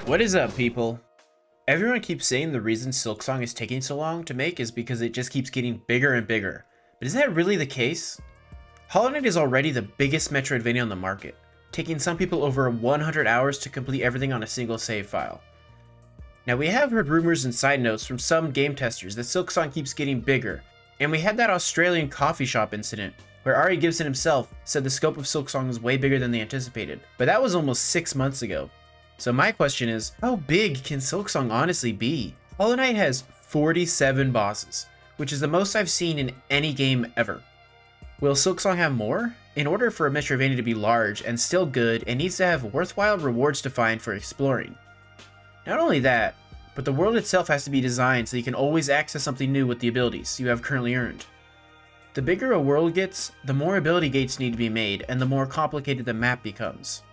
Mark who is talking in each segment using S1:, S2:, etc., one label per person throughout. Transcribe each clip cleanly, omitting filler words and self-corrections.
S1: What is up, people? Everyone keeps saying the reason Silksong is taking so long to make is because it just keeps getting bigger and bigger. But is that really the case? Hallownest is already the biggest Metroidvania on the market, taking some people over 100 hours to complete everything on a single save file. Now, we have heard rumors and side notes from some game testers that Silksong keeps getting bigger, and we had that Australian coffee shop incident where Ari Gibson himself said the scope of Silksong was way bigger than they anticipated, but that was almost 6 months ago. So my question is, how big can Silksong honestly be? Hollow Knight has 47 bosses, which is the most I've seen in any game ever. Will Silksong have more? In order for a Metroidvania to be large and still good, it needs to have worthwhile rewards to find for exploring. Not only that, but the world itself has to be designed so you can always access something new with the abilities you have currently earned. The bigger a world gets, the more ability gates need to be made and the more complicated the map becomes.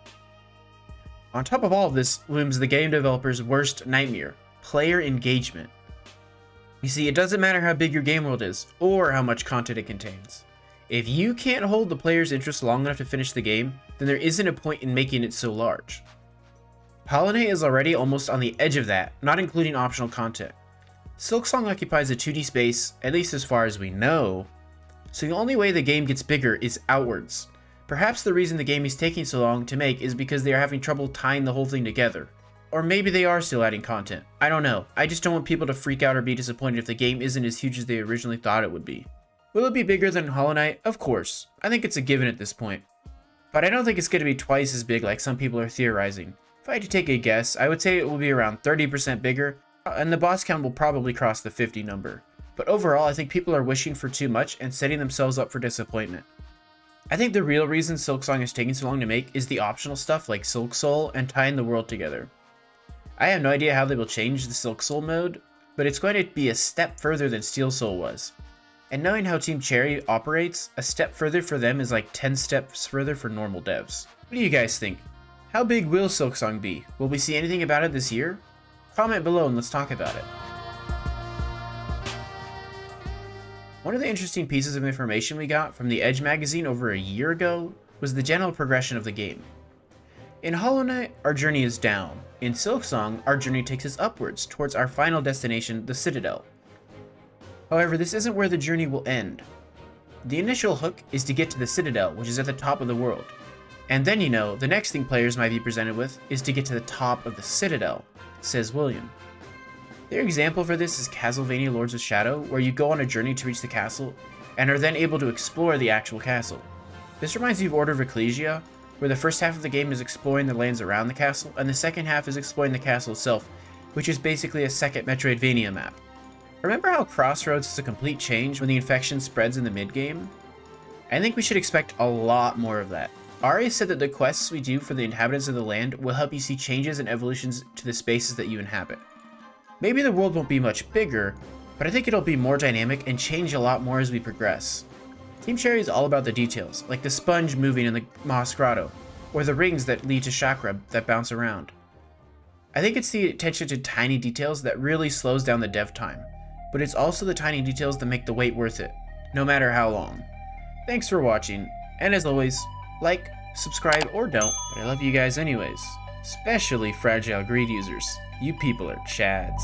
S1: On top of all of this looms the game developer's worst nightmare, player engagement. You see, it doesn't matter how big your game world is, or how much content it contains. If you can't hold the player's interest long enough to finish the game, then there isn't a point in making it so large. Hollow Knight is already almost on the edge of that, not including optional content. Silksong occupies a 2D space, at least as far as we know, so the only way the game gets bigger is outwards. Perhaps the reason the game is taking so long to make is because they are having trouble tying the whole thing together. Or maybe they are still adding content. I don't know. I just don't want people to freak out or be disappointed if the game isn't as huge as they originally thought it would be. Will it be bigger than Hollow Knight? Of course. I think it's a given at this point. But I don't think it's going to be twice as big like some people are theorizing. If I had to take a guess, I would say it will be around 30% bigger, and the boss count will probably cross the 50 number. But overall, I think people are wishing for too much and setting themselves up for disappointment. I think the real reason Silksong is taking so long to make is the optional stuff like Silk Soul and tying the world together. I have no idea how they will change the Silk Soul mode, but it's going to be a step further than Steel Soul was. And knowing how Team Cherry operates, a step further for them is like 10 steps further for normal devs. What do you guys think? How big will Silksong be? Will we see anything about it this year? Comment below and let's talk about it. One of the interesting pieces of information we got from the Edge magazine over a year ago was the general progression of the game. In Hollow Knight, our journey is down. In Silksong, our journey takes us upwards towards our final destination, the Citadel. However, this isn't where the journey will end. The initial hook is to get to the Citadel, which is at the top of the world. And then, the next thing players might be presented with is to get to the top of the Citadel, says William. Their example for this is Castlevania Lords of Shadow, where you go on a journey to reach the castle, and are then able to explore the actual castle. This reminds me of Order of Ecclesia, where the first half of the game is exploring the lands around the castle, and the second half is exploring the castle itself, which is basically a second Metroidvania map. Remember how Crossroads is a complete change when the infection spreads in the mid-game? I think we should expect a lot more of that. Ari said that the quests we do for the inhabitants of the land will help you see changes and evolutions to the spaces that you inhabit. Maybe the world won't be much bigger, but I think it'll be more dynamic and change a lot more as we progress. Team Cherry is all about the details, like the sponge moving in the Moss Grotto, or the rings that lead to chakra that bounce around. I think it's the attention to tiny details that really slows down the dev time, but it's also the tiny details that make the wait worth it, no matter how long. Thanks for watching, and as always, like, subscribe, or don't, but I love you guys anyways. Especially Fragile Greed users. You people are chads.